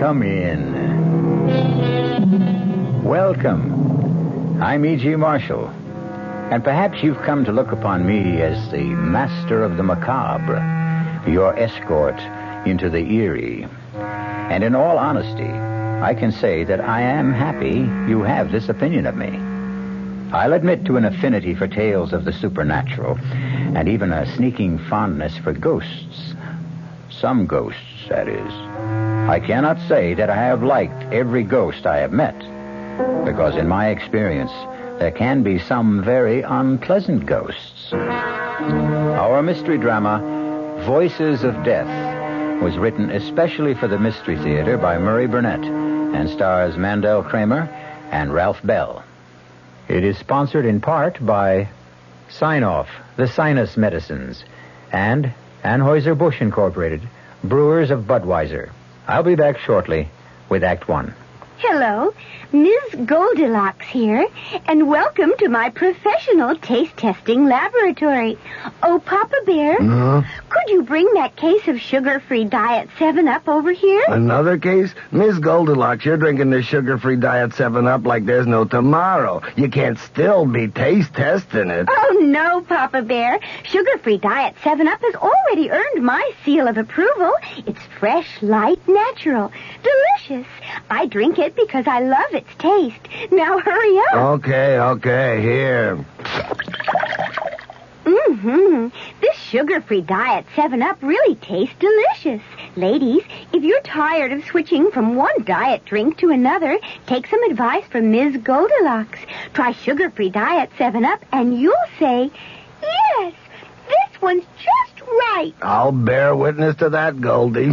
Come in. Welcome. I'm E.G. Marshall. And perhaps you've come to look upon me as the master of the macabre, your escort into the eerie. And in all honesty, I can say that I am happy you have this opinion of me. I'll admit to an affinity for tales of the supernatural, and even a sneaking fondness for ghosts. Some ghosts, that is. I cannot say that I have liked every ghost I have met, because in my experience, there can be some very unpleasant ghosts. Our mystery drama, Voices of Death, was written especially for the Mystery Theater by Murray Burnett and stars Mandel, Kramer, and Ralph Bell. It is sponsored in part by Sign-Off, the Sinus Medicines, and Anheuser-Busch Incorporated, brewers of Budweiser. I'll be back shortly with Act One. Hello, Ms. Goldilocks here, and welcome to my professional taste-testing laboratory. Oh, Papa Bear, could you bring that case of sugar-free Diet 7-Up over here? Another case? Miss Goldilocks, you're drinking this sugar-free Diet 7-Up like there's no tomorrow. You can't still be taste-testing it. Oh, no, Papa Bear. Sugar-free Diet 7-Up has already earned my seal of approval. It's fresh, light, natural, delicious. I drink it because I love its taste. Now hurry up. Okay, here. This sugar-free Diet 7-Up really tastes delicious. Ladies, if you're tired of switching from one diet drink to another, take some advice from Ms. Goldilocks. Try sugar-free Diet 7-Up and you'll say, yes, this one's just right. I'll bear witness to that, Goldie.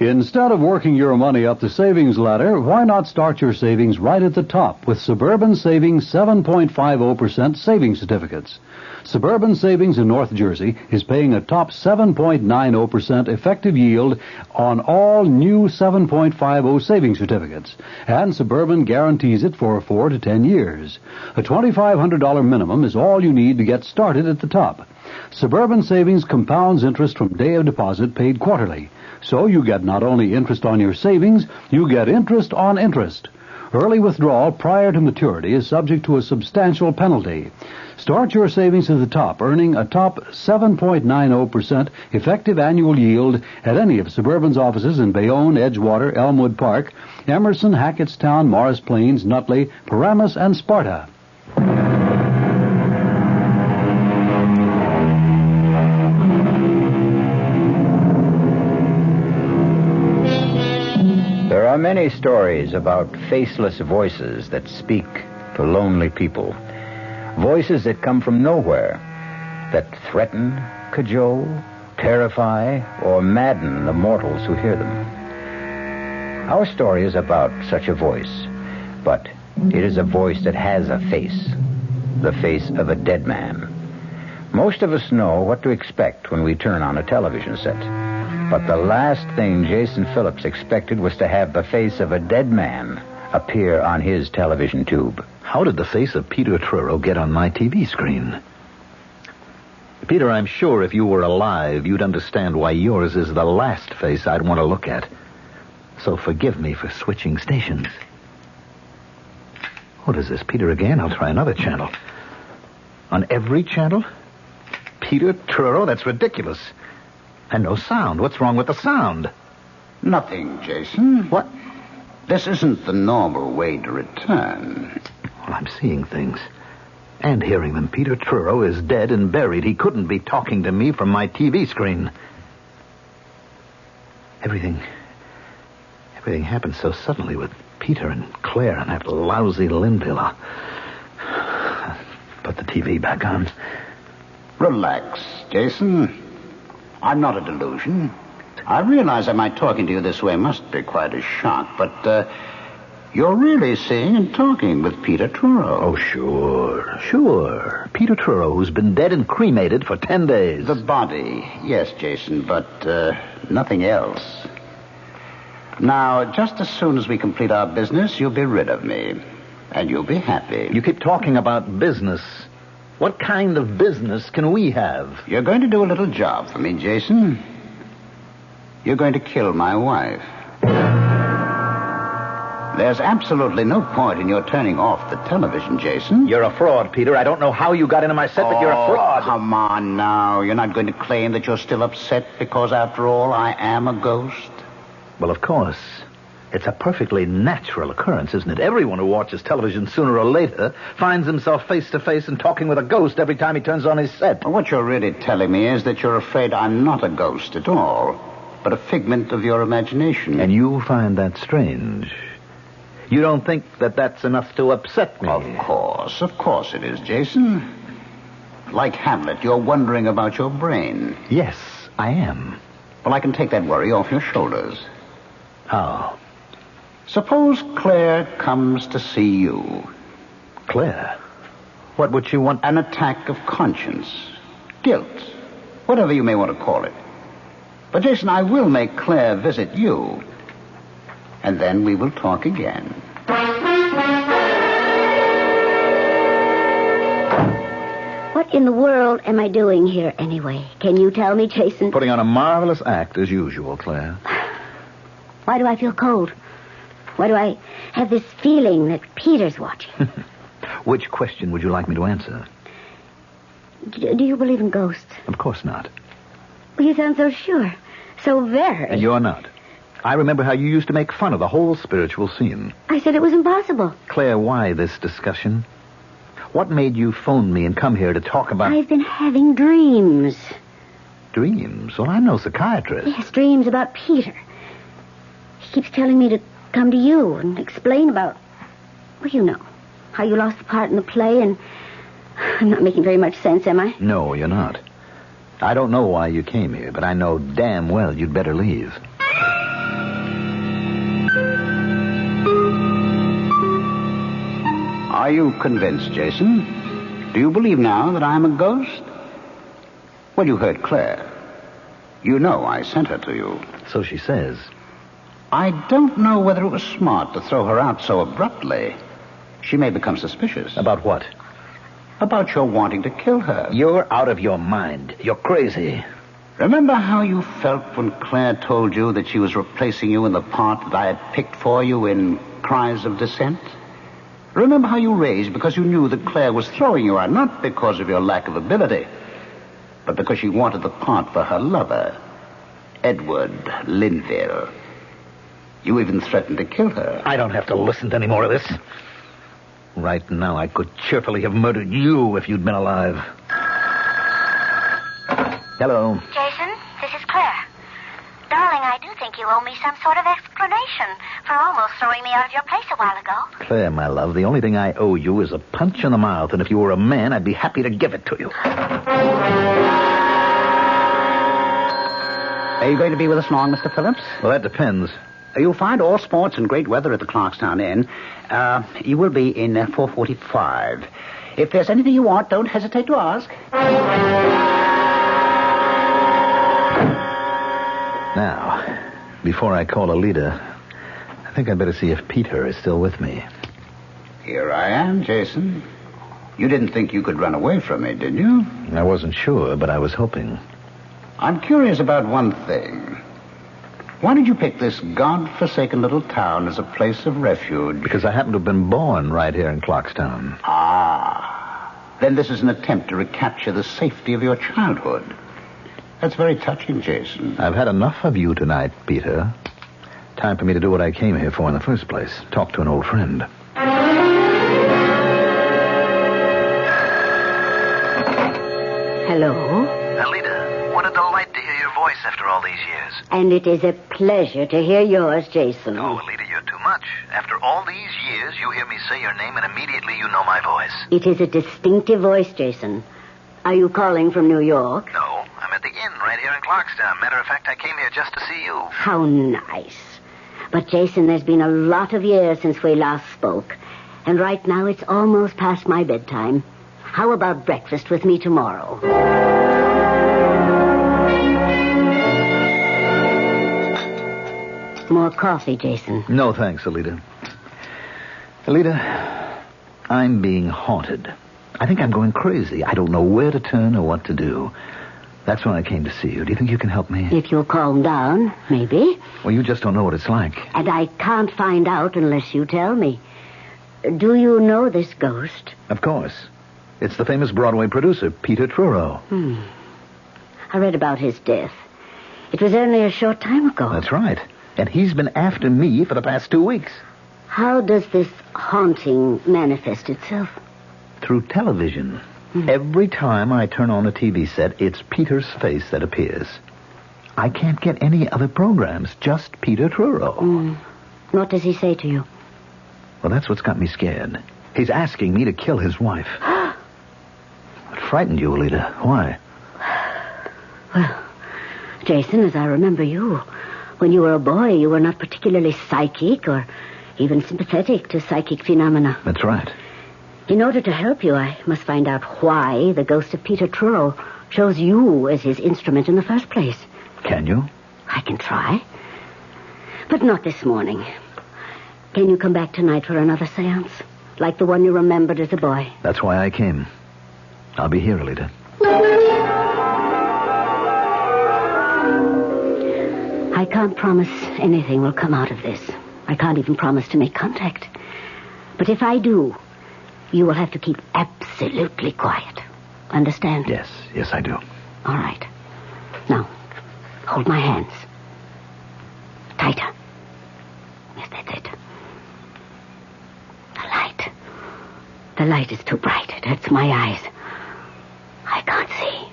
Instead of working your money up the savings ladder, why not start your savings right at the top with Suburban Savings 7.50% savings certificates? Suburban Savings in North Jersey is paying a top 7.90% effective yield on all new 7.50 savings certificates, and Suburban guarantees it for 4 to 10 years. A $2,500 minimum is all you need to get started at the top. Suburban Savings compounds interest from day of deposit paid quarterly. So you get not only interest on your savings, you get interest on interest. Early withdrawal prior to maturity is subject to a substantial penalty. Start your savings at the top, earning a top 7.90% effective annual yield at any of Suburban's offices in Bayonne, Edgewater, Elmwood Park, Emerson, Hackettstown, Morris Plains, Nutley, Paramus, and Sparta. There are many stories about faceless voices that speak to lonely people. Voices that come from nowhere, that threaten, cajole, terrify, or madden the mortals who hear them. Our story is about such a voice, but it is a voice that has a face, the face of a dead man. Most of us know what to expect when we turn on a television set. But the last thing Jason Phillips expected was to have the face of a dead man appear on his television tube. How did the face of Peter Truro get on my TV screen? Peter, I'm sure if you were alive, you'd understand why yours is the last face I'd want to look at. So forgive me for switching stations. What is this, Peter again? I'll try another channel. On every channel? Peter Truro? That's ridiculous. And no sound. What's wrong with the sound? Nothing, Jason. What? This isn't the normal way to return. Well, I'm seeing things. And hearing them. Peter Truro is dead and buried. He couldn't be talking to me from my TV screen. Everything happened so suddenly with Peter and Claire and that lousy Linville. Put the TV back on. Relax, Jason. I'm not a delusion. I realize that my talking to you this way must be quite a shock, but you're really seeing and talking with Peter Truro. Oh, sure. Peter Truro, who's been dead and cremated for 10 days. The body, yes, Jason, but nothing else. Now, just as soon as we complete our business, you'll be rid of me, and you'll be happy. You keep talking about business. What kind of business can we have? You're going to do a little job for me, Jason. You're going to kill my wife. There's absolutely no point in your turning off the television, Jason. You're a fraud, Peter. I don't know how you got into my set, but you're a fraud. Come on now. You're not going to claim that you're still upset because, after all, I am a ghost? Well, of course. It's a perfectly natural occurrence, isn't it? Everyone who watches television sooner or later finds himself face to face and talking with a ghost every time he turns on his set. Well, what you're really telling me is that you're afraid I'm not a ghost at all, but a figment of your imagination. And you find that strange. You don't think that that's enough to upset me? Of course it is, Jason. Like Hamlet, you're wondering about your brain. Yes, I am. Well, I can take that worry off your shoulders. How? Suppose Claire comes to see you. Claire? What would she want? An attack of conscience. Guilt. Whatever you may want to call it. But, Jason, I will make Claire visit you. And then we will talk again. What in the world am I doing here anyway? Can you tell me, Jason? Putting on a marvelous act as usual, Claire. Why do I feel cold? Why do I have this feeling that Peter's watching? Which question would you like me to answer? Do you believe in ghosts? Of course not. Well, you sound so sure. So very. And you're not. I remember how you used to make fun of the whole spiritual scene. I said it was impossible. Claire, why this discussion? What made you phone me and come here to talk about... I've been having dreams. Dreams? Well, I'm no psychiatrist. Yes, dreams about Peter. He keeps telling me to come to you and explain about... Well, you know, how you lost the part in the play, and I'm not making very much sense, am I? No, you're not. I don't know why you came here, but I know damn well you'd better leave. Are you convinced, Jason? Do you believe now that I'm a ghost? Well, you heard Claire. You know I sent her to you. So she says. I don't know whether it was smart to throw her out so abruptly. She may become suspicious. About what? About your wanting to kill her. You're out of your mind. You're crazy. Remember how you felt when Claire told you that she was replacing you in the part that I had picked for you in Cries of Dissent? Remember how you raged because you knew that Claire was throwing you out, not because of your lack of ability, but because she wanted the part for her lover, Edward Linville. You even threatened to kill her. I don't have to listen to any more of this. Right now, I could cheerfully have murdered you if you'd been alive. Hello. Jason, this is Claire. Darling, I do think you owe me some sort of explanation for almost throwing me out of your place a while ago. Claire, my love, the only thing I owe you is a punch in the mouth, and if you were a man, I'd be happy to give it to you. Are you going to be with us long, Mr. Phillips? Well, that depends. You'll find all sports and great weather at the Clarkstown Inn. You will be in 4:45. If there's anything you want, don't hesitate to ask. Now, before I call a leader, I think I'd better see if Peter is still with me. Here I am, Jason. You didn't think you could run away from me, did you? I wasn't sure, but I was hoping. I'm curious about one thing. Why did you pick this God-forsaken little town as a place of refuge? Because I happen to have been born right here in Clarkstown. Ah. Then this is an attempt to recapture the safety of your childhood. That's very touching, Jason. I've had enough of you tonight, Peter. Time for me to do what I came here for in the first place. Talk to an old friend. Hello? Alida, what a delight to hear your voice after all these years. And it is a pleasure to hear yours, Jason. Oh, Alida, you're too much. After all these years, you hear me say your name and immediately you know my voice. It is a distinctive voice, Jason. Are you calling from New York? No, I'm at the inn right here in Clarkstown. Matter of fact, I came here just to see you. How nice. But, Jason, there's been a lot of years since we last spoke. And right now it's almost past my bedtime. How about breakfast with me tomorrow? More coffee, Jason. No, thanks, Alida. Alida, I'm being haunted. I think I'm going crazy. I don't know where to turn or what to do. That's when I came to see you. Do you think you can help me? If you'll calm down, maybe. Well, you just don't know what it's like. And I can't find out unless you tell me. Do you know this ghost? Of course. It's the famous Broadway producer, Peter Truro. I read about his death. It was only a short time ago. That's right. And he's been after me for the past 2 weeks. How does this haunting manifest itself? Through television. Every time I turn on a TV set, it's Peter's face that appears. I can't get any other programs, just Peter Truro. What does he say to you? Well, that's what's got me scared. He's asking me to kill his wife. What frightened you, Alita? Why? Well, Jason, as I remember you, when you were a boy, you were not particularly psychic or even sympathetic to psychic phenomena. That's right. In order to help you, I must find out why the ghost of Peter Truro chose you as his instrument in the first place. Can you? I can try. But not this morning. Can you come back tonight for another seance? Like the one you remembered as a boy? That's why I came. I'll be here, Alita. I can't promise anything will come out of this. I can't even promise to make contact. But if I do, you will have to keep absolutely quiet. Understand? Yes, I do. All right. Now, hold my hands. Tighter. Yes, that's it. The light is too bright. It hurts my eyes. I can't see.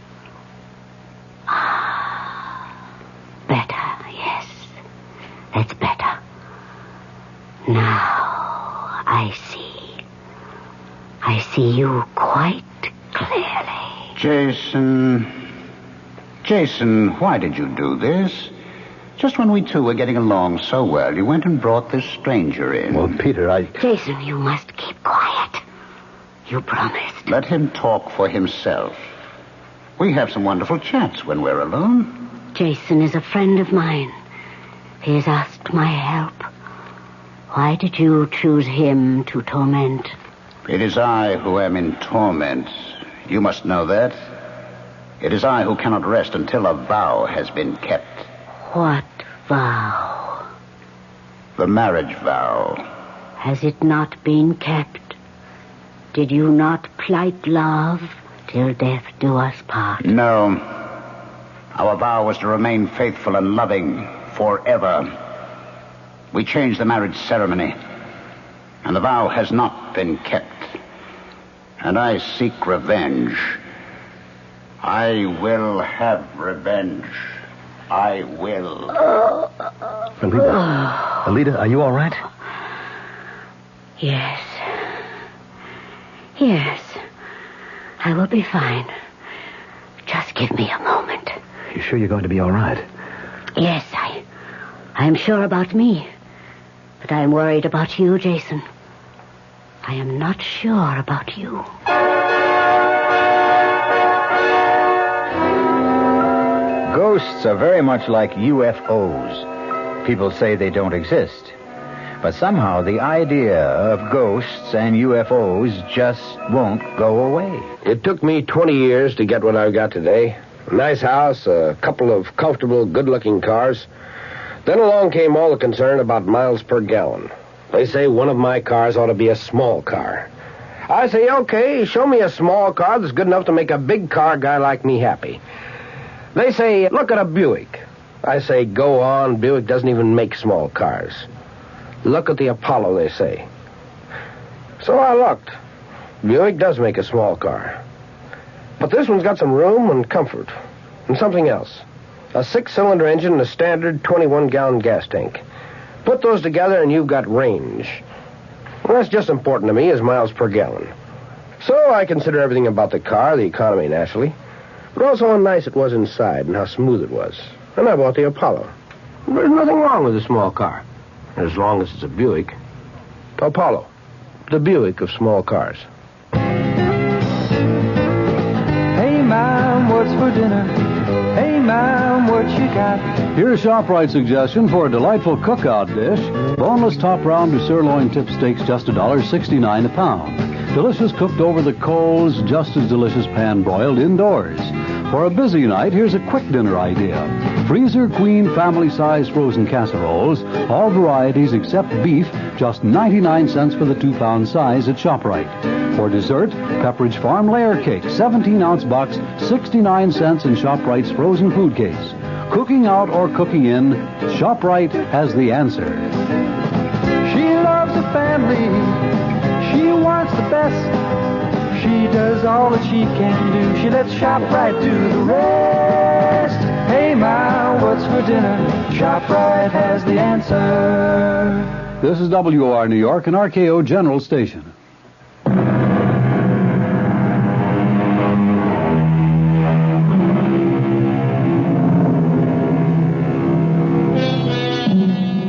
Better, yes. That's better. Now, I see. I see you quite clearly. Jason, why did you do this? Just when we two were getting along so well, you went and brought this stranger in. Well, Peter, Jason, you must keep quiet. You promised. Let him talk for himself. We have some wonderful chats when we're alone. Jason is a friend of mine. He has asked my help. Why did you choose him to torment? It is I who am in torment. You must know that. It is I who cannot rest until a vow has been kept. What vow? The marriage vow. Has it not been kept? Did you not plight love till death do us part? No. Our vow was to remain faithful and loving forever. We changed the marriage ceremony, and the vow has not been kept. And I seek revenge. I will have revenge. I will. Alita, are you all right? Yes. Yes. I will be fine. Just give me a moment. You sure you're going to be all right? Yes, I am sure about me. But I am worried about you, Jason. I am not sure about you. Ghosts are very much like UFOs. People say they don't exist. But somehow the idea of ghosts and UFOs just won't go away. It took me 20 years to get what I've got today. A nice house, a couple of comfortable, good-looking cars. Then along came all the concern about miles per gallon. They say one of my cars ought to be a small car. I say, okay, show me a small car that's good enough to make a big car guy like me happy. They say, look at a Buick. I say, go on, Buick doesn't even make small cars. Look at the Apollo, they say. So I looked. Buick does make a small car. But this one's got some room and comfort. And something else. A 6-cylinder engine and a standard 21-gallon gas tank. Put those together and you've got range. Well, that's just important to me as miles per gallon. So I consider everything about the car, the economy naturally, but also how nice it was inside and how smooth it was. And I bought the Apollo. There's nothing wrong with a small car, as long as it's a Buick. Apollo, the Buick of small cars. Hey, Mom, what's for dinner? Hey, Mom, what you got? Here's ShopRite's suggestion for a delightful cookout dish. Boneless top round to sirloin tip steaks, just $1.69 a pound. Delicious cooked over the coals, just as delicious pan-broiled indoors. For a busy night, here's a quick dinner idea. Freezer Queen family-size frozen casseroles, all varieties except beef, just 99 cents for the 2-pound size at ShopRite. For dessert, Pepperidge Farm Layer Cake, 17-ounce box, 69 cents in ShopRite's frozen food case. Cooking out or cooking in, ShopRite has the answer. She loves the family. She wants the best. She does all that she can do. She lets ShopRite do the rest. Hey, Ma, what's for dinner? ShopRite has the answer. This is WOR New York, an RKO General Station.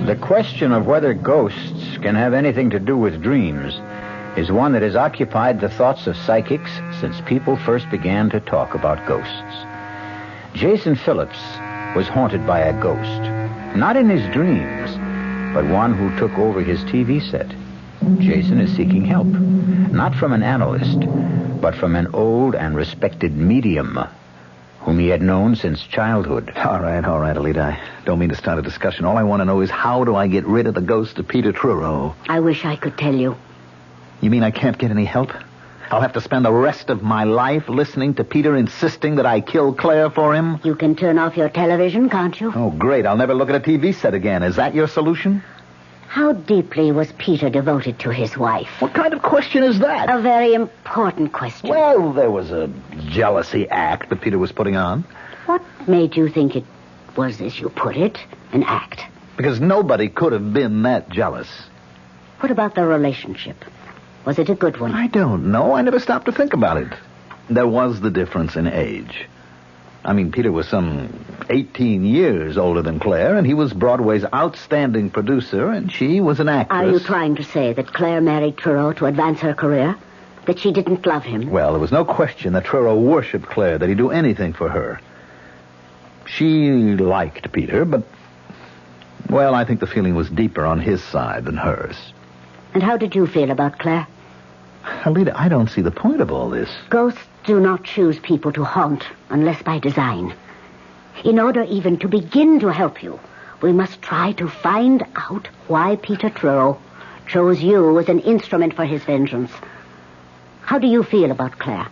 The question of whether ghosts can have anything to do with dreams is one that has occupied the thoughts of psychics since people first began to talk about ghosts. Jason Phillips was haunted by a ghost, not in his dreams, but one who took over his TV set. Jason is seeking help, not from an analyst, but from an old and respected medium whom he had known since childhood. All right, Alita. I don't mean to start a discussion. All I want to know is, how do I get rid of the ghost of Peter Truro? I wish I could tell you. You mean I can't get any help? I'll have to spend the rest of my life listening to Peter insisting that I kill Claire for him? You can turn off your television, can't you? Oh, great. I'll never look at a TV set again. Is that your solution? How deeply was Peter devoted to his wife? What kind of question is that? A very important question. Well, there was a jealousy act that Peter was putting on. What made you think it was, as you put it, an act? Because nobody could have been that jealous. What about the relationship? Was it a good one? I don't know. I never stopped to think about it. There was the difference in age. I mean, Peter was some 18 years older than Claire, and he was Broadway's outstanding producer, and she was an actress. Are you trying to say that Claire married Truro to advance her career? That she didn't love him? Well, there was no question that Truro worshipped Claire, that he'd do anything for her. She liked Peter, but, well, I think the feeling was deeper on his side than hers. And how did you feel about Claire? Alita, I don't see the point of all this. Ghosts do not choose people to haunt unless by design. In order even to begin to help you, we must try to find out why Peter Truro chose you as an instrument for his vengeance. How do you feel about Claire?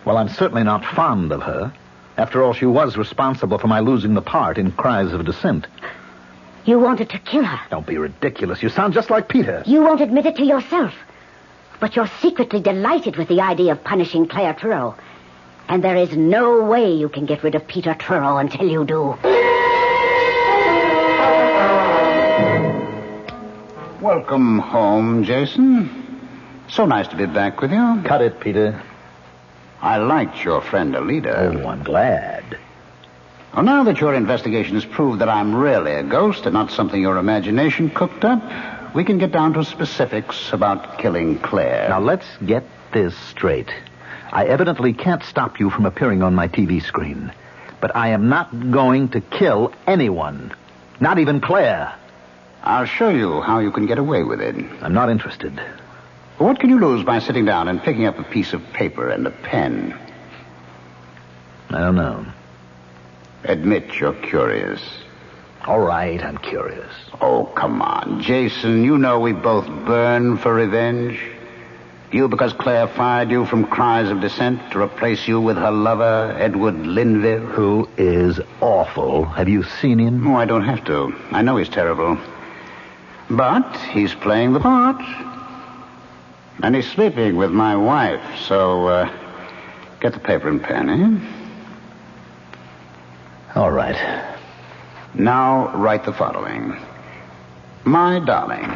Well, I'm certainly not fond of her. After all, she was responsible for my losing the part in Cries of Dissent. You wanted to kill her. Don't be ridiculous. You sound just like Peter. You won't admit it to yourself. But you're secretly delighted with the idea of punishing Claire Truro. And there is no way you can get rid of Peter Truro until you do. Welcome home, Jason. So nice to be back with you. Cut it, Peter. I liked your friend Alita. Oh, I'm glad. Well, now that your investigation has proved that I'm really a ghost and not something your imagination cooked up, we can get down to specifics about killing Claire. Now, let's get this straight. I evidently can't stop you from appearing on my TV screen. But I am not going to kill anyone. Not even Claire. I'll show you how you can get away with it. I'm not interested. What can you lose by sitting down and picking up a piece of paper and a pen? I don't know. Admit you're curious. All right, I'm curious. Oh, come on, Jason. You know we both burn for revenge. You because Claire fired you from Cries of Dissent to replace you with her lover, Edward Linville. Who is awful. Have you seen him? Oh, I don't have to. I know he's terrible. But he's playing the part. And he's sleeping with my wife, so, get the paper and pen, eh? All right. Now, write the following. My darling,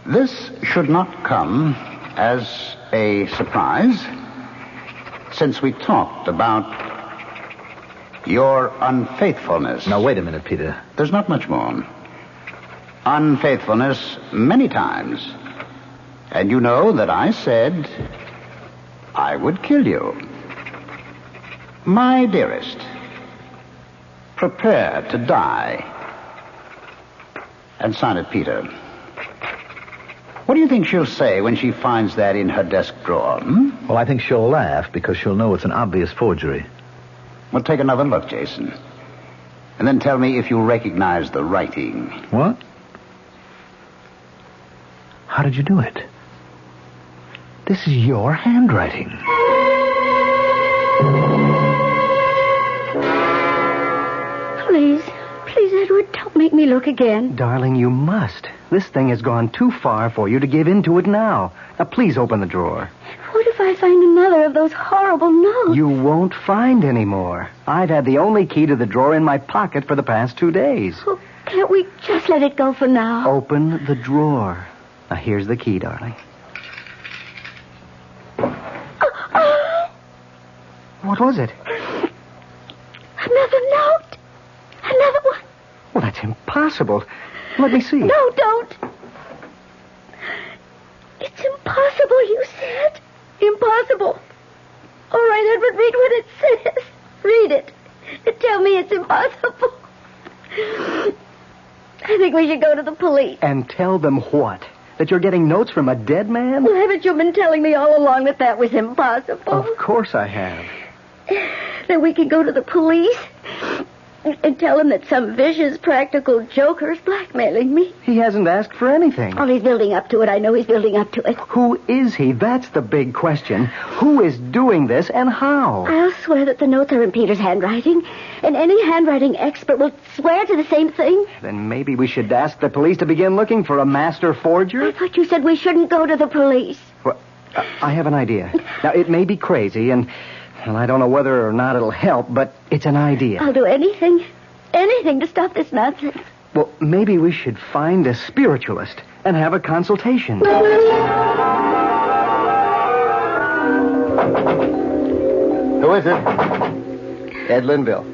this should not come as a surprise, since we talked about your unfaithfulness. Now, wait a minute, Peter. There's not much more. Unfaithfulness many times. And you know that I said I would kill you. My dearest, prepare to die. And sign it, Peter. What do you think she'll say when she finds that in her desk drawer? Well, I think she'll laugh because she'll know it's an obvious forgery. Well, take another look, Jason. And then tell me if you recognize the writing. What? How did you do it? This is your handwriting. Please, Edward, don't make me look again. Darling, you must. This thing has gone too far for you to give in to it now. Now, please open the drawer. What if I find another of those horrible notes? You won't find any more. I've had the only key to the drawer in my pocket for the past 2 days. Oh, can't we just let it go for now? Open the drawer. Now, here's the key, darling. What was it? Another note. Another one. Well, that's impossible. Let me see. No, don't. It's impossible, you said. Impossible. All right, Edward, read what it says. Read it. And tell me it's impossible. I think we should go to the police. And tell them what? That you're getting notes from a dead man? Well, haven't you been telling me all along that was impossible? Of course I have. Then we can go to the police and tell him that some vicious practical joker's blackmailing me. He hasn't asked for anything. Oh, he's building up to it. I know he's building up to it. Who is he? That's the big question. Who is doing this and how? I'll swear that the notes are in Peter's handwriting, and any handwriting expert will swear to the same thing. Then maybe we should ask the police to begin looking for a master forger? I thought you said we shouldn't go to the police. Well, I have an idea. Now, it may be crazy, and I don't know whether or not it'll help, but it's an idea. I'll do anything to stop this nonsense. Well, maybe we should find a spiritualist and have a consultation. Who is it? Ed Linville.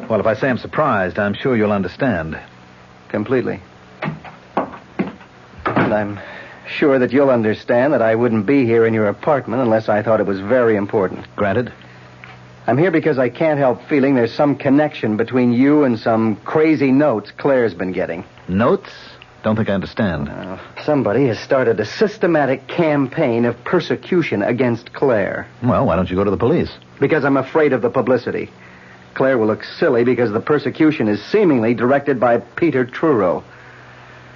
Well, if I say I'm surprised, I'm sure you'll understand. Completely. And I'm sure that you'll understand that I wouldn't be here in your apartment unless I thought it was very important. Granted. I'm here because I can't help feeling there's some connection between you and some crazy notes Claire's been getting. Notes? Don't think I understand. Somebody has started a systematic campaign of persecution against Claire. Well, why don't you go to the police? Because I'm afraid of the publicity. Claire will look silly because the persecution is seemingly directed by Peter Truro.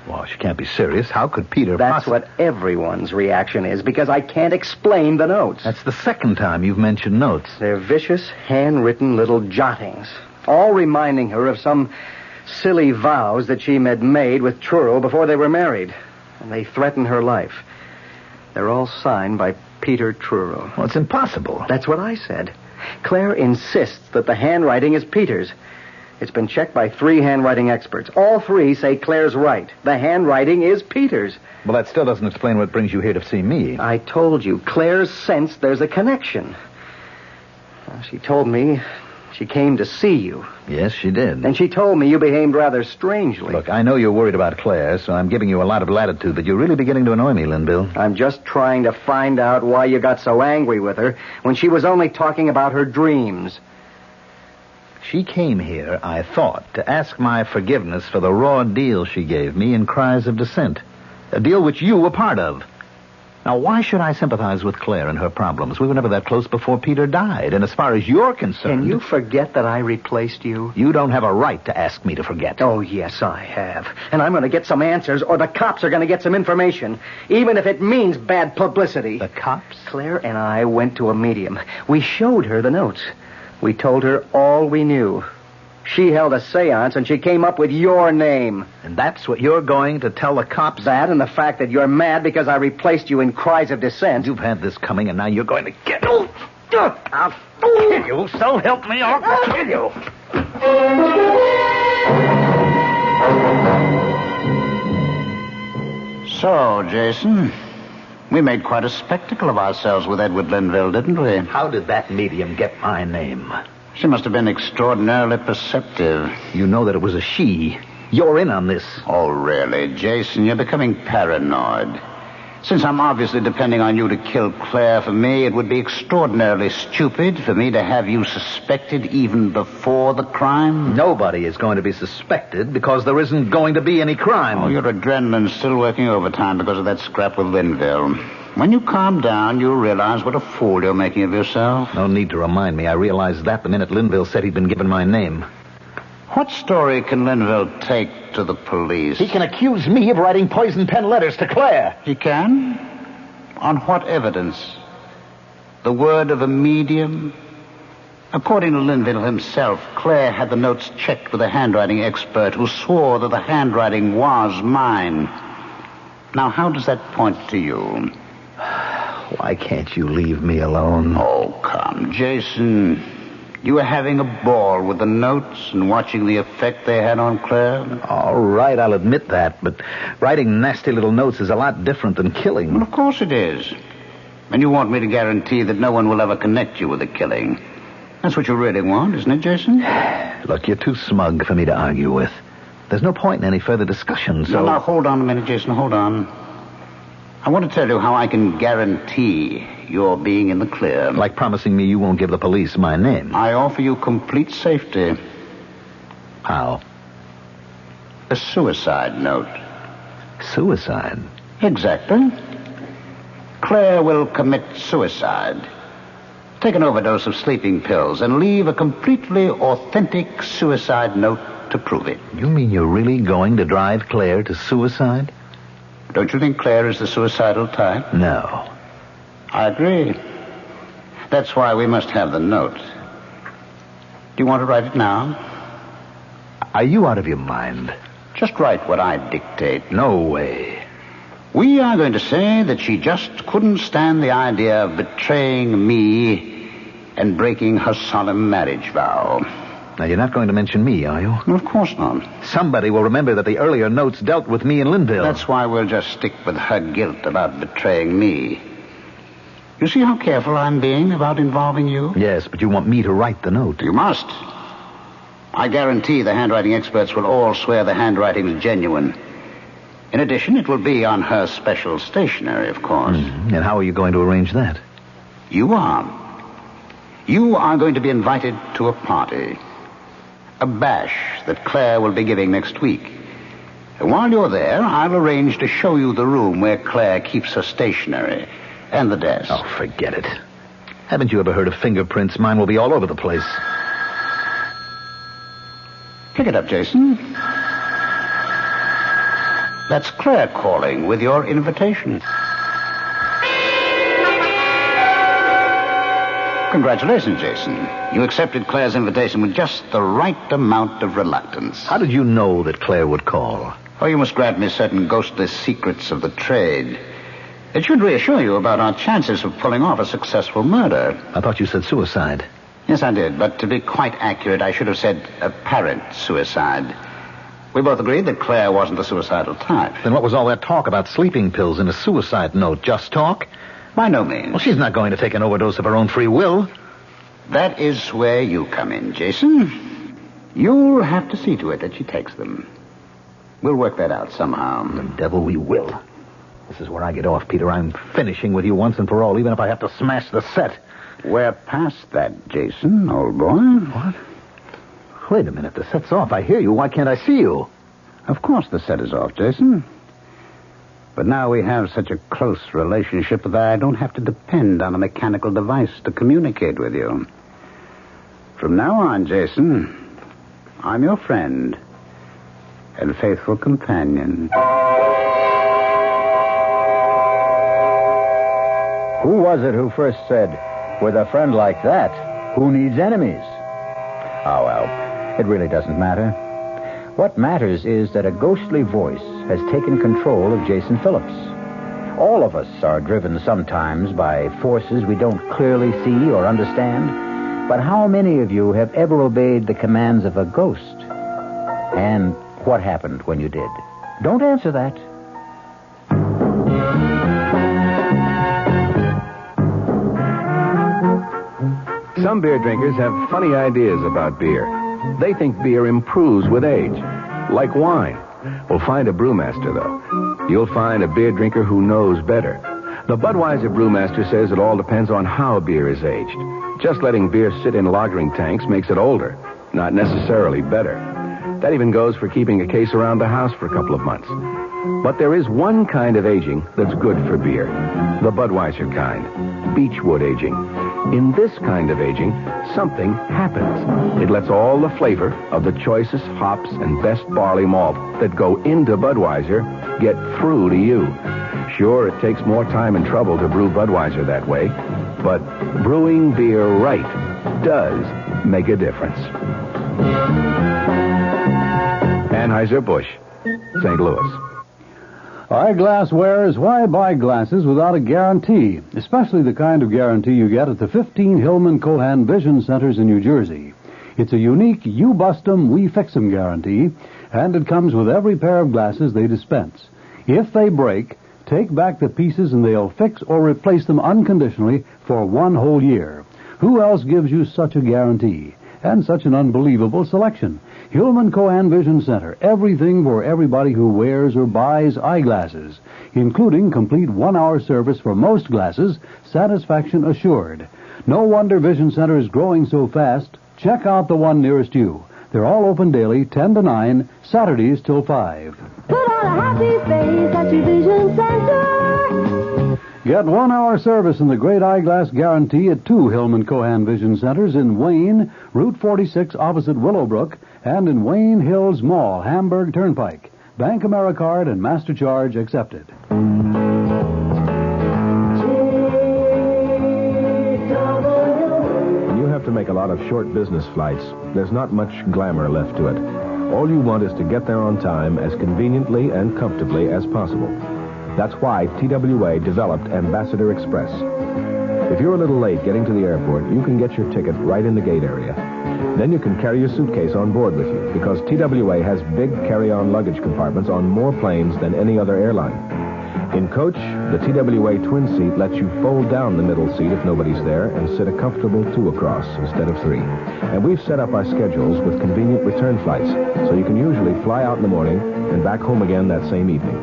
Well, she can't be serious. How could Peter That's what everyone's reaction is, because I can't explain the notes. That's the second time you've mentioned notes. They're vicious, handwritten little jottings, all reminding her of some silly vows that she had made with Truro before they were married. And they threaten her life. They're all signed by Peter Truro. Well, it's impossible. That's what I said. Claire insists that the handwriting is Peter's. It's been checked by 3 handwriting experts. All 3 say Claire's right. The handwriting is Peter's. Well, that still doesn't explain what brings you here to see me. I told you, Claire's sensed there's a connection. She told me she came to see you. Yes, she did. And she told me you behaved rather strangely. Look, I know you're worried about Claire, so I'm giving you a lot of latitude, but you're really beginning to annoy me, Linville. I'm just trying to find out why you got so angry with her when she was only talking about her dreams. She came here, I thought, to ask my forgiveness for the raw deal she gave me in Cries of Dissent. A deal which you were part of. Now, why should I sympathize with Claire and her problems? We were never that close before Peter died. And as far as you're concerned... Can you forget that I replaced you? You don't have a right to ask me to forget. Oh, yes, I have. And I'm going to get some answers, or the cops are going to get some information. Even if it means bad publicity. The cops? Claire and I went to a medium. We showed her the notes. We told her all we knew. She held a seance, and she came up with your name. And that's what you're going to tell the cops? That and the fact that you're mad because I replaced you in Cries of Dissent. You've had this coming, and now you're going to get... I'll kill you. So help me, I'll kill you. So, Jason, we made quite a spectacle of ourselves with Edward Linville, didn't we? How did that medium get my name? She must have been extraordinarily perceptive. You know that it was a she. You're in on this. Oh, really, Jason? You're becoming paranoid. Since I'm obviously depending on you to kill Claire for me, it would be extraordinarily stupid for me to have you suspected even before the crime. Nobody is going to be suspected because there isn't going to be any crime. Oh, your adrenaline's still working overtime because of that scrap with Linville. When you calm down, you'll realize what a fool you're making of yourself. No need to remind me. I realized that the minute Linville said he'd been given my name. What story can Linville take to the police? He can accuse me of writing poison pen letters to Claire. He can? On what evidence? The word of a medium? According to Linville himself, Claire had the notes checked with a handwriting expert who swore that the handwriting was mine. Now, how does that point to you? Why can't you leave me alone? Oh, come, Jason. You were having a ball with the notes and watching the effect they had on Claire? All right, I'll admit that, but writing nasty little notes is a lot different than killing. Well, of course it is. And you want me to guarantee that no one will ever connect you with the killing. That's what you really want, isn't it, Jason? Look, you're too smug for me to argue with. There's no point in any further discussion, so... Now, hold on a minute, Jason, hold on. I want to tell you how I can guarantee you're being in the clear. Like promising me you won't give the police my name. I offer you complete safety. How? A suicide note. Suicide? Exactly. Claire will commit suicide. Take an overdose of sleeping pills and leave a completely authentic suicide note to prove it. You mean you're really going to drive Claire to suicide? Don't you think Claire is the suicidal type? No. I agree. That's why we must have the note. Do you want to write it now? Are you out of your mind? Just write what I dictate. No way. We are going to say that she just couldn't stand the idea of betraying me and breaking her solemn marriage vow. Now, you're not going to mention me, are you? Well, of course not. Somebody will remember that the earlier notes dealt with me and Linville. That's why we'll just stick with her guilt about betraying me. You see how careful I'm being about involving you? Yes, but you want me to write the note. You must. I guarantee the handwriting experts will all swear the handwriting is genuine. In addition, it will be on her special stationery, of course. Mm-hmm. And how are you going to arrange that? You are. You are going to be invited to a party. A bash that Claire will be giving next week. And while you're there, I'll arrange to show you the room where Claire keeps her stationery and the desk. Oh, forget it. Haven't you ever heard of fingerprints? Mine will be all over the place. Pick it up, Jason. That's Claire calling with your invitation. Congratulations, Jason. You accepted Claire's invitation with just the right amount of reluctance. How did you know that Claire would call? Oh, you must grant me certain ghostly secrets of the trade. It should reassure you about our chances of pulling off a successful murder. I thought you said suicide. Yes, I did, but to be quite accurate, I should have said apparent suicide. We both agreed that Claire wasn't the suicidal type. Then what was all that talk about sleeping pills and a suicide note? Just talk? By no means. Well, she's not going to take an overdose of her own free will. That is where you come in, Jason. You'll have to see to it that she takes them. We'll work that out somehow. The devil we will. This is where I get off, Peter. I'm finishing with you once and for all, even if I have to smash the set. We're past that, Jason, old boy. What? Wait a minute. The set's off. I hear you. Why can't I see you? Of course the set is off, Jason. But now we have such a close relationship that I don't have to depend on a mechanical device to communicate with you. From now on, Jason, I'm your friend and faithful companion. Who was it who first said, with a friend like that, who needs enemies? Oh, well, it really doesn't matter. What matters is that a ghostly voice has taken control of Jason Phillips. All of us are driven sometimes by forces we don't clearly see or understand. But how many of you have ever obeyed the commands of a ghost? And what happened when you did? Don't answer that. Some beer drinkers have funny ideas about beer. They think beer improves with age, like wine. Well, find a brewmaster, though. You'll find a beer drinker who knows better. The Budweiser brewmaster says it all depends on how beer is aged. Just letting beer sit in lagering tanks makes it older, not necessarily better. That even goes for keeping a case around the house for a couple of months. But there is one kind of aging that's good for beer. The Budweiser kind. Beechwood aging. In this kind of aging, something happens. It lets all the flavor of the choicest hops and best barley malt that go into Budweiser get through to you. Sure, it takes more time and trouble to brew Budweiser that way, but brewing beer right does make a difference. Anheuser-Busch, St. Louis. Eyeglass wearers, why buy glasses without a guarantee? Especially the kind of guarantee you get at the 15 Hillman Cohan Vision Centers in New Jersey. It's a unique you bust 'em, we fix 'em guarantee, and it comes with every pair of glasses they dispense. If they break, take back the pieces and they'll fix or replace them unconditionally for 1 whole year. Who else gives you such a guarantee? And such an unbelievable selection. Hillman Cohan Vision Center. Everything for everybody who wears or buys eyeglasses, including complete 1-hour service for most glasses, satisfaction assured. No wonder Vision Center is growing so fast. Check out the one nearest you. They're all open daily, 10 to 9, Saturdays till 5. Put on a happy face at your Vision Center. Get 1-hour service in the Great Eyeglass Guarantee at 2 Hillman Cohan Vision Centers in Wayne, Route 46 opposite Willowbrook, and in Wayne Hills Mall, Hamburg Turnpike. Bank AmeriCard and MasterCharge accepted. When you have to make a lot of short business flights, there's not much glamour left to it. All you want is to get there on time as conveniently and comfortably as possible. That's why TWA developed Ambassador Express. If you're a little late getting to the airport, you can get your ticket right in the gate area. Then you can carry your suitcase on board with you, because TWA has big carry-on luggage compartments on more planes than any other airline. In coach, the TWA twin seat lets you fold down the middle seat if nobody's there and sit a comfortable 2 across instead of 3. And we've set up our schedules with convenient return flights, so you can usually fly out in the morning and back home again that same evening.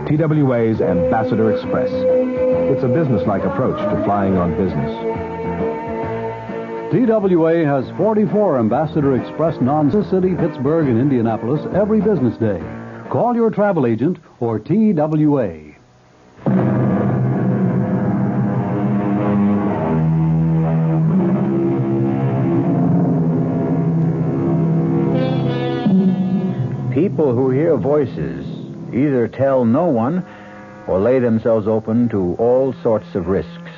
TWA's Ambassador Express. It's a business-like approach to flying on business. TWA has 44 Ambassador Express non-city, Pittsburgh, and Indianapolis every business day. Call your travel agent or TWA. People who hear voices either tell no one or lay themselves open to all sorts of risks,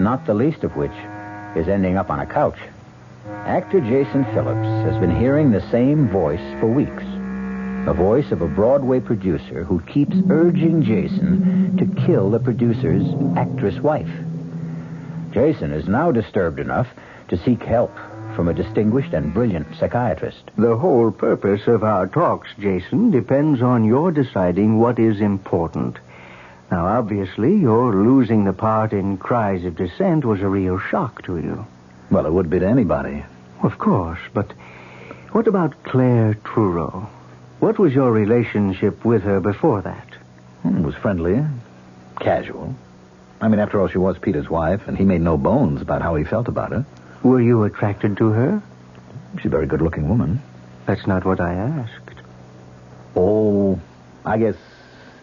not the least of which is ending up on a couch. Actor Jason Phillips has been hearing the same voice for weeks. A voice of a Broadway producer who keeps urging Jason to kill the producer's actress wife. Jason is now disturbed enough to seek help from a distinguished and brilliant psychiatrist. The whole purpose of our talks, Jason, depends on your deciding what is important. Now, obviously, your losing the part in Cries of Dissent was a real shock to you. Well, it would be to anybody. Of course, but what about Claire Truro? What was your relationship with her before that? It was friendly, casual. I mean, after all, she was Peter's wife, and he made no bones about how he felt about her. Were you attracted to her? She's a very good-looking woman. That's not what I asked. Oh, I guess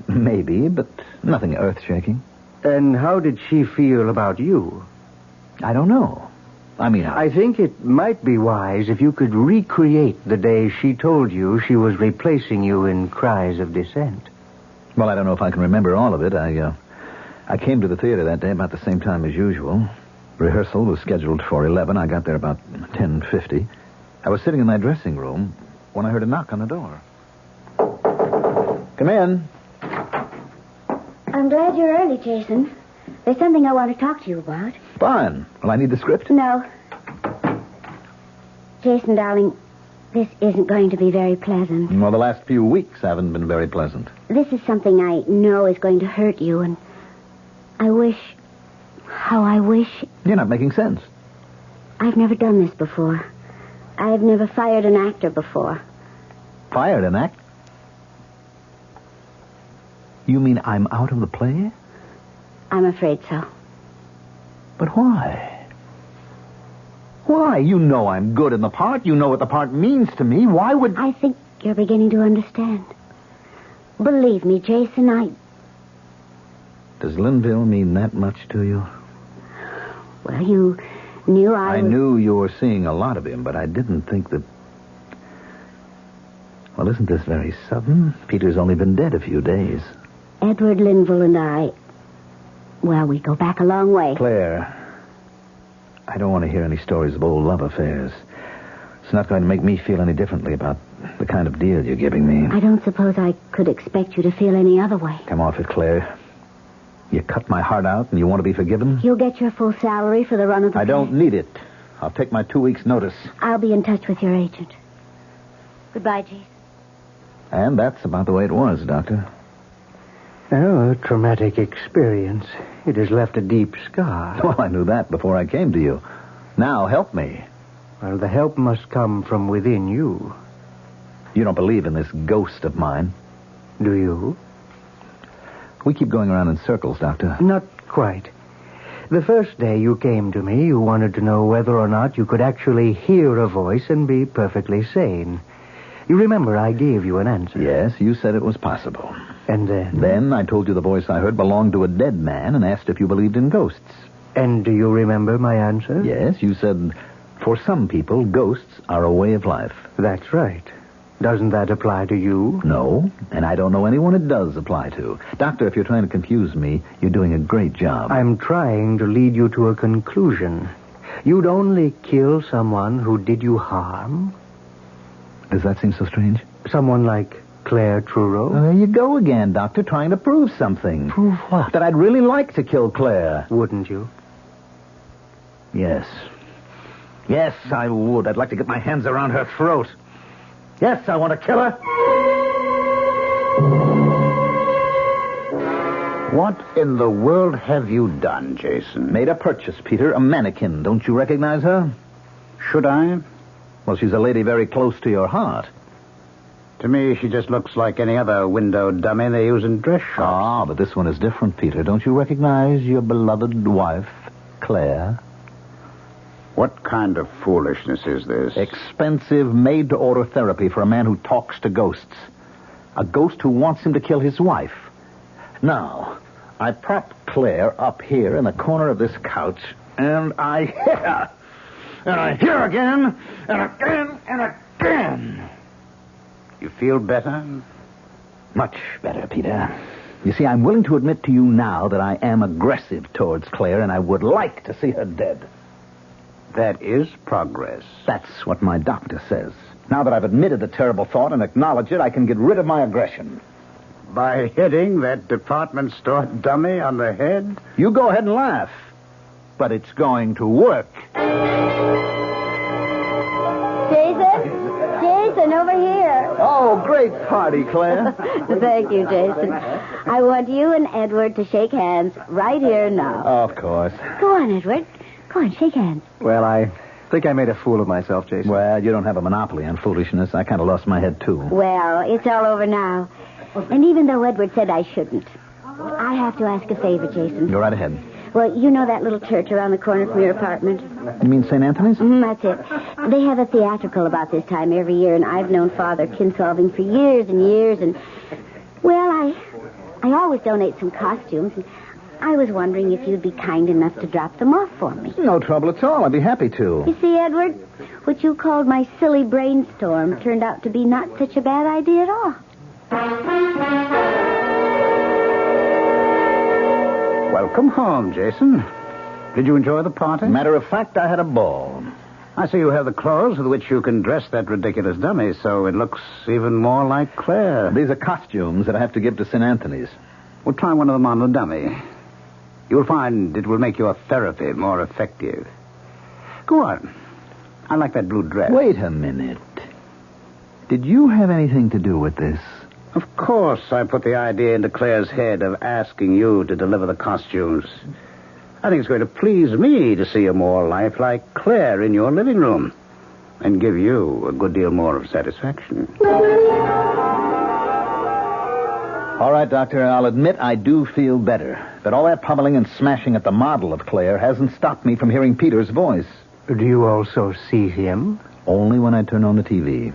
maybe, but nothing earth-shaking. And how did she feel about you? I don't know. I think it might be wise if you could recreate the day she told you she was replacing you in Cries of Dissent. Well, I don't know if I can remember all of it. I came to the theater that day about the same time as usual. Rehearsal was scheduled for 11. I got there about 10:50. I was sitting in my dressing room when I heard a knock on the door. Come in. I'm glad you're early, Jason. There's something I want to talk to you about. Fine. Well, I need the script. No. Jason, darling, this isn't going to be very pleasant. Well, the last few weeks haven't been very pleasant. This is something I know is going to hurt you, and I wish... How I wish... You're not making sense. I've never done this before. I've never fired an actor before. Fired an actor? You mean I'm out of the play? I'm afraid so. But why? Why? You know I'm good in the part. You know what the part means to me. Why would... I think you're beginning to understand. Believe me, Jason, Does Linville mean that much to you? Well, you knew I knew you were seeing a lot of him, but I didn't think that... Well, isn't this very sudden? Peter's only been dead a few days. Edward Linville and I... Well, we go back a long way. Claire, I don't want to hear any stories of old love affairs. It's not going to make me feel any differently about the kind of deal you're giving me. I don't suppose I could expect you to feel any other way. Come off it, Claire. You cut my heart out and you want to be forgiven? You'll get your full salary for the run of the I don't need it. I'll take my 2 weeks' notice. I'll be in touch with your agent. Goodbye, Jason. And that's about the way it was, Doctor. Oh, a traumatic experience. It has left a deep scar. Well, I knew that before I came to you. Now, help me. Well, the help must come from within you. You don't believe in this ghost of mine. Do you? We keep going around in circles, Doctor. Not quite. The first day you came to me, you wanted to know whether or not you could actually hear a voice and be perfectly sane. You remember I gave you an answer. Yes, you said it was possible. And then? Then I told you the voice I heard belonged to a dead man and asked if you believed in ghosts. And do you remember my answer? Yes, you said, for some people, ghosts are a way of life. That's right. Doesn't that apply to you? No, and I don't know anyone it does apply to. Doctor, if you're trying to confuse me, you're doing a great job. I'm trying to lead you to a conclusion. You'd only kill someone who did you harm? Does that seem so strange? Someone like Claire Truro? Well, there you go again, Doctor, trying to prove something. Prove what? That I'd really like to kill Claire. Wouldn't you? Yes. Yes, I would. I'd like to get my hands around her throat. Yes, I want to kill her. What in the world have you done, Jason? Made a purchase, Peter. A mannequin. Don't you recognize her? Should I? Well, she's a lady very close to your heart. To me, she just looks like any other window dummy they use in dress shops. Ah, but this one is different, Peter. Don't you recognize your beloved wife, Claire? What kind of foolishness is this? Expensive, made-to-order therapy for a man who talks to ghosts. A ghost who wants him to kill his wife. Now, I prop Claire up here in the corner of this couch, and I hit her. And I hear again, and again, and again. You feel better? Much better, Peter. You see, I'm willing to admit to you now that I am aggressive towards Claire, and I would like to see her dead. That is progress. That's what my doctor says. Now that I've admitted the terrible thought and acknowledged it, I can get rid of my aggression. By hitting that department store dummy on the head? You go ahead and laugh. But it's going to work. Jason, over here. Oh, great party, Claire. Thank you, Jason. I want you and Edward to shake hands right here now. Of course. Go on, Edward. Go on, shake hands. Well, I think I made a fool of myself, Jason. Well, you don't have a monopoly on foolishness. I kind of lost my head, too. Well, it's all over now. And even though Edward said I shouldn't, I have to ask a favor, Jason. Go right ahead. Well, you know that little church around the corner from your apartment? You mean St. Anthony's? That's it. They have a theatrical about this time every year, and I've known Father Kinsolving for years and years, and... Well, I always donate some costumes, and I was wondering if you'd be kind enough to drop them off for me. No trouble at all. I'd be happy to. You see, Edward, what you called my silly brainstorm turned out to be not such a bad idea at all. Welcome home, Jason. Did you enjoy the party? Matter of fact, I had a ball. I see you have the clothes with which you can dress that ridiculous dummy, so it looks even more like Claire. These are costumes that I have to give to St. Anthony's. Well, try one of them on the dummy. You'll find it will make your therapy more effective. Go on. I like that blue dress. Wait a minute. Did you have anything to do with this? Of course, I put the idea into Claire's head of asking you to deliver the costumes. I think it's going to please me to see a more lifelike Claire in your living room and give you a good deal more of satisfaction. All right, Doctor, I'll admit I do feel better. But all that pummeling and smashing at the model of Claire hasn't stopped me from hearing Peter's voice. Do you also see him? Only when I turn on the TV.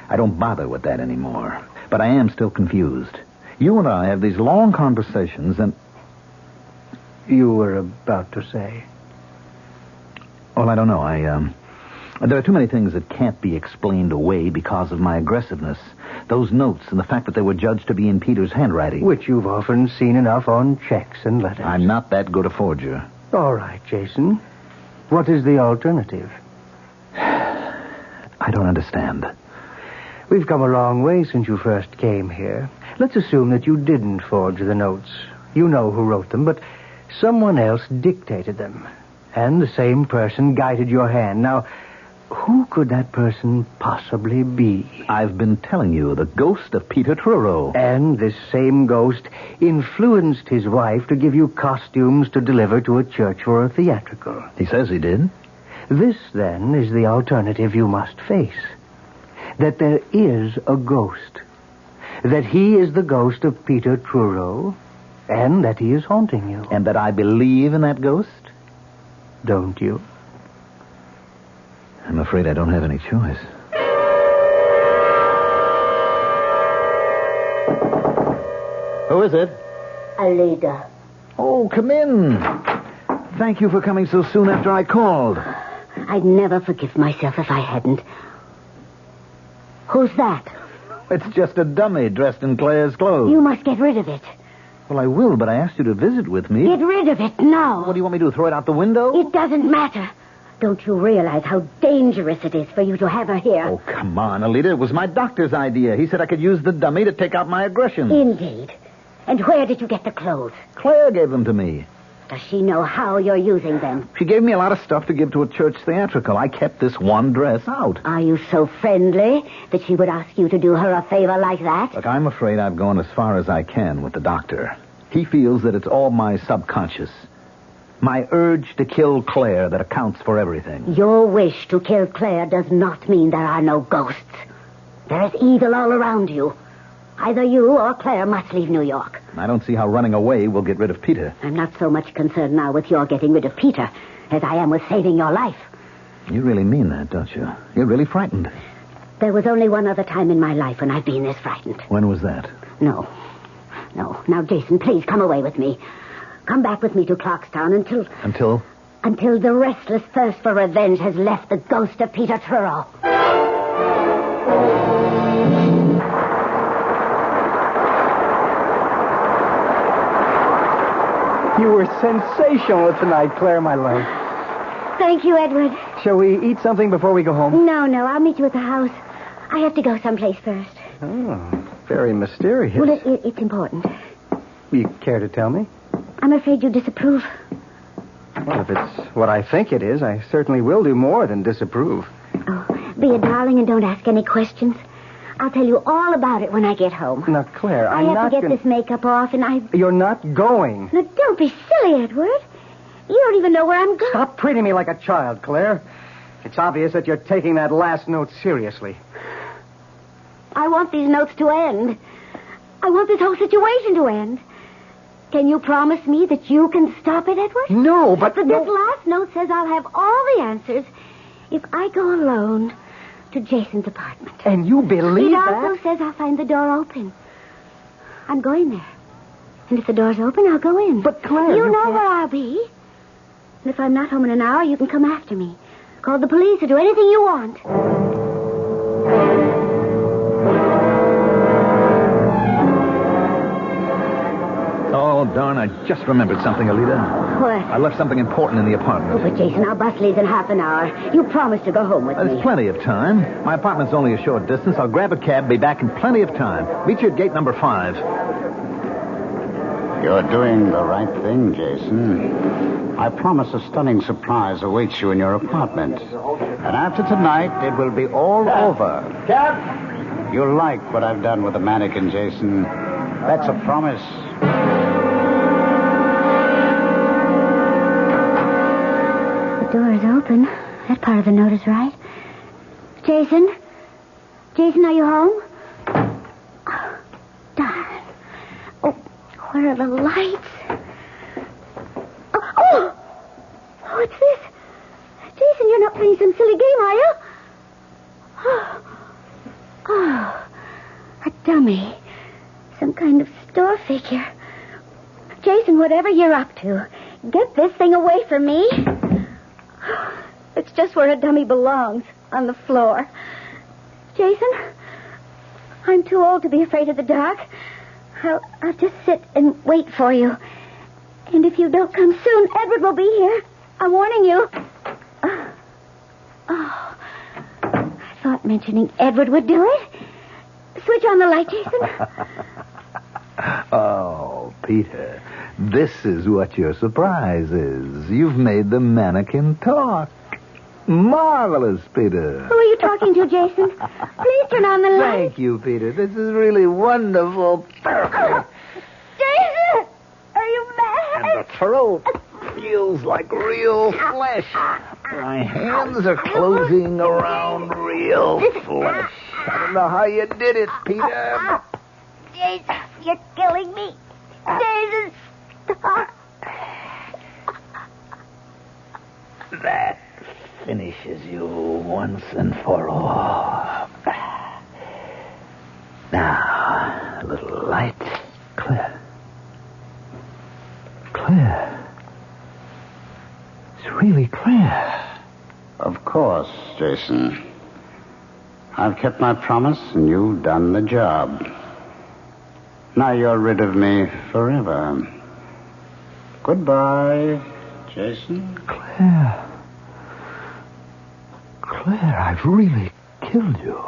I don't bother with that anymore. But I am still confused. You and I have these long conversations and... You were about to say? Well, I don't know. There are too many things that can't be explained away because of my aggressiveness. Those notes and the fact that they were judged to be in Peter's handwriting. Which you've often seen enough on checks and letters. I'm not that good a forger. All right, Jason. What is the alternative? I don't understand. We've come a long way since you first came here. Let's assume that you didn't forge the notes. You know who wrote them, but someone else dictated them. And the same person guided your hand. Now, who could that person possibly be? I've been telling you, the ghost of Peter Truro. And this same ghost influenced his wife to give you costumes to deliver to a church for a theatrical. He says he did. This, then, is the alternative you must face. That there is a ghost. That he is the ghost of Peter Truro, and that he is haunting you. And that I believe in that ghost? Don't you? I'm afraid I don't have any choice. Who is it? Alida. Oh, come in. Thank you for coming so soon after I called. I'd never forgive myself if I hadn't. Who's that? It's just a dummy dressed in Claire's clothes. You must get rid of it. Well, I will, but I asked you to visit with me. Get rid of it now. What do you want me to do, throw it out the window? It doesn't matter. Don't you realize how dangerous it is for you to have her here? Oh, come on, Alida. It was my doctor's idea. He said I could use the dummy to take out my aggression. Indeed. And where did you get the clothes? Claire gave them to me. Does she know how you're using them? She gave me a lot of stuff to give to a church theatrical. I kept this one dress out. Are you so friendly that she would ask you to do her a favor like that? Look, I'm afraid I've gone as far as I can with the doctor. He feels that it's all my subconscious. My urge to kill Claire that accounts for everything. Your wish to kill Claire does not mean there are no ghosts. There is evil all around you. Either you or Claire must leave New York. I don't see how running away will get rid of Peter. I'm not so much concerned now with your getting rid of Peter as I am with saving your life. You really mean that, don't you? You're really frightened. There was only one other time in my life when I've been this frightened. When was that? No. Now, Jason, please come away with me. Come back with me to Clarkstown until... Until? Until the restless thirst for revenge has left the ghost of Peter Truro. You were sensational tonight, Claire, my love. Thank you, Edward. Shall we eat something before we go home? No, I'll meet you at the house. I have to go someplace first. Oh, very mysterious. Well, it's important. You care to tell me? I'm afraid you disapprove. Well, if it's what I think it is, I certainly will do more than disapprove. Oh, be a darling and don't ask any questions. I'll tell you all about it when I get home. Now, Claire, I have to get this makeup off, and You're not going. Now, don't be silly, Edward. You don't even know where I'm going. Stop treating me like a child, Claire. It's obvious that you're taking that last note seriously. I want these notes to end. I want this whole situation to end. Can you promise me that you can stop it, Edward? No, but... This last note says I'll have all the answers if I go alone to Jason's apartment. And you believe that? It also says I'll find the door open. I'm going there. And if the door's open, I'll go in. But, Claire... You know where I'll be. And if I'm not home in an hour, you can come after me. Call the police or do anything you want. Oh, darn, I just remembered something, Alida. What? I left something important in the apartment. Oh, but Jason, our bus leaves in half an hour. You promised to go home with me. There's plenty of time. My apartment's only a short distance. I'll grab a cab, be back in plenty of time. Meet you at gate number 5. You're doing the right thing, Jason. I promise a stunning surprise awaits you in your apartment. And after tonight, it will be all over. Cab! You'll like what I've done with the mannequin, Jason. That's a promise. The door is open. That part of the note is right. Jason? Jason, are you home? Oh, darn. Where are the lights? Oh, what's this? Jason, you're not playing some silly game, are you? Oh, a dummy. Some kind of store figure. Jason, whatever you're up to, get this thing away from me. It's just where a dummy belongs, on the floor. Jason, I'm too old to be afraid of the dark. I'll just sit and wait for you. And if you don't come soon, Edward will be here. I'm warning you. Oh, I thought mentioning Edward would do it. Switch on the light, Jason. Oh, Peter, this is what your surprise is. You've made the mannequin talk. Marvelous, Peter. Who are you talking to, Jason? Please turn on the light. Thank you, Peter. This is really wonderful. Perfect. Jason! Are you mad? And the throat feels like real flesh. My hands are closing around real flesh. I don't know how you did it, Peter. Jason, you're killing me. Jason, stop. That finishes you once and for all. Now, a little light. Clear. Clear. It's really clear. Of course, Jason. I've kept my promise, and you've done the job. Now you're rid of me forever. Goodbye, Jason. Claire. Claire, I've really killed you.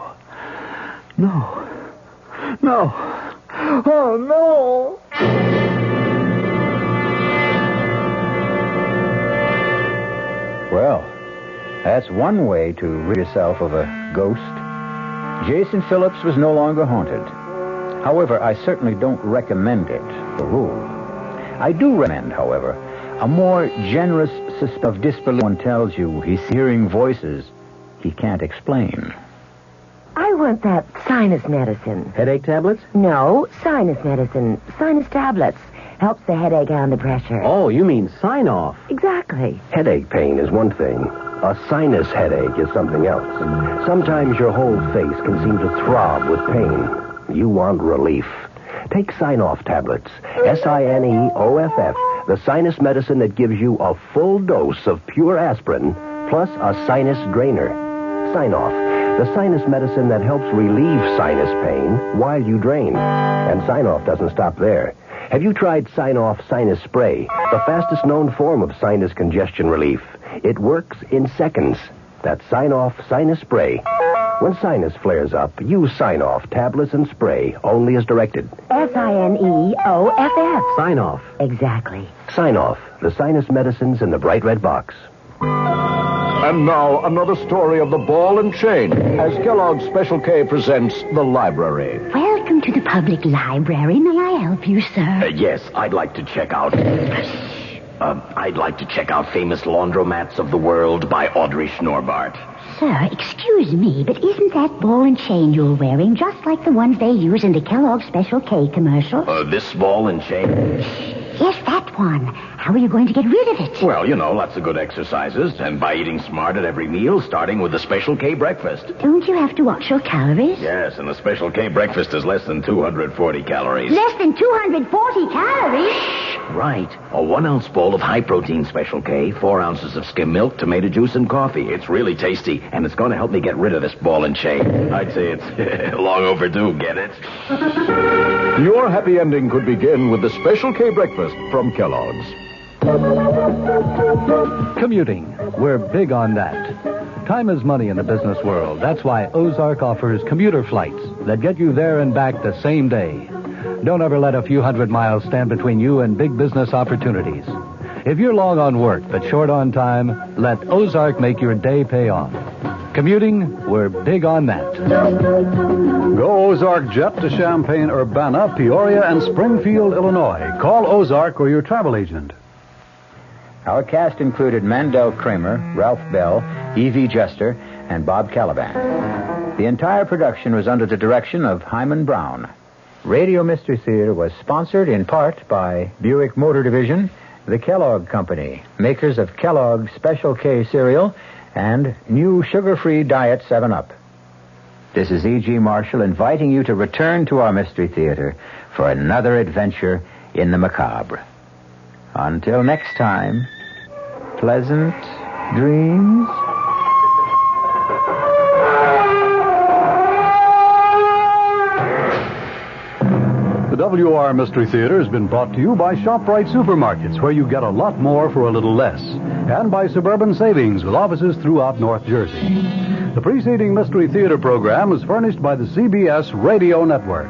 No. No. Oh, no. Well, that's one way to rid yourself of a ghost. Jason Phillips was no longer haunted. However, I certainly don't recommend it, the rule. I do recommend, however, a more generous system of disbelief. One tells you he's hearing voices he can't explain. I want that sinus medicine. Headache tablets? No, sinus medicine. Sinus tablets. Helps the headache and the pressure. Oh, you mean sign-off. Exactly. Headache pain is one thing. A sinus headache is something else. Sometimes your whole face can seem to throb with pain. You want relief. Take Sign-Off tablets. Sineoff. The sinus medicine that gives you a full dose of pure aspirin plus a sinus drainer. Sign-Off. The sinus medicine that helps relieve sinus pain while you drain. And Sign-Off doesn't stop there. Have you tried Sign-Off Sinus Spray, the fastest known form of sinus congestion relief? It works in seconds. That's Sign-Off Sinus Spray. When sinus flares up, use Sign-Off tablets and spray, only as directed. Sineoff. Sign-Off. Exactly. Sign-Off, the sinus medicines in the bright red box. And now, another story of the ball and chain, as Kellogg's Special K presents The Library. Welcome to the public library. May I help you, sir? Yes, I'd like to check out... Famous Laundromats of the World by Audrey Schnorbart. Sir, excuse me, but isn't that ball and chain you're wearing just like the ones they use in the Kellogg's Special K commercial? This ball and chain? Yes, that one. How are you going to get rid of it? Well, lots of good exercises, and by eating smart at every meal, starting with the Special K breakfast. Don't you have to watch your calories? Yes, and the Special K breakfast is less than 240 calories. Less than 240 calories? Right. A 1-ounce bowl of high-protein Special K, 4 ounces of skim milk, tomato juice, and coffee. It's really tasty, and it's going to help me get rid of this ball and chain. I'd say it's long overdue, get it? Your happy ending could begin with the Special K breakfast from Kellogg's. Commuting. We're big on that. Time is money in the business world. That's why Ozark offers commuter flights that get you there and back the same day. Don't ever let a few hundred miles stand between you and big business opportunities. If you're long on work but short on time, let Ozark make your day pay off. Commuting, we're big on that. Go Ozark Jet to Champaign, Urbana, Peoria, and Springfield, Illinois. Call Ozark or your travel agent. Our cast included Mandel, Kramer, Ralph Bell, Evie Juster, and Bob Kaliban. The entire production was under the direction of Hyman Brown. Radio Mystery Theater was sponsored in part by Buick Motor Division, the Kellogg Company, makers of Kellogg's Special K cereal, and new sugar-free Diet 7-Up. This is E.G. Marshall inviting you to return to our Mystery Theater for another adventure in the macabre. Until next time, pleasant dreams. The WR Mystery Theater has been brought to you by ShopRite Supermarkets, where you get a lot more for a little less, and by Suburban Savings, with offices throughout North Jersey. The preceding Mystery Theater program was furnished by the CBS Radio Network.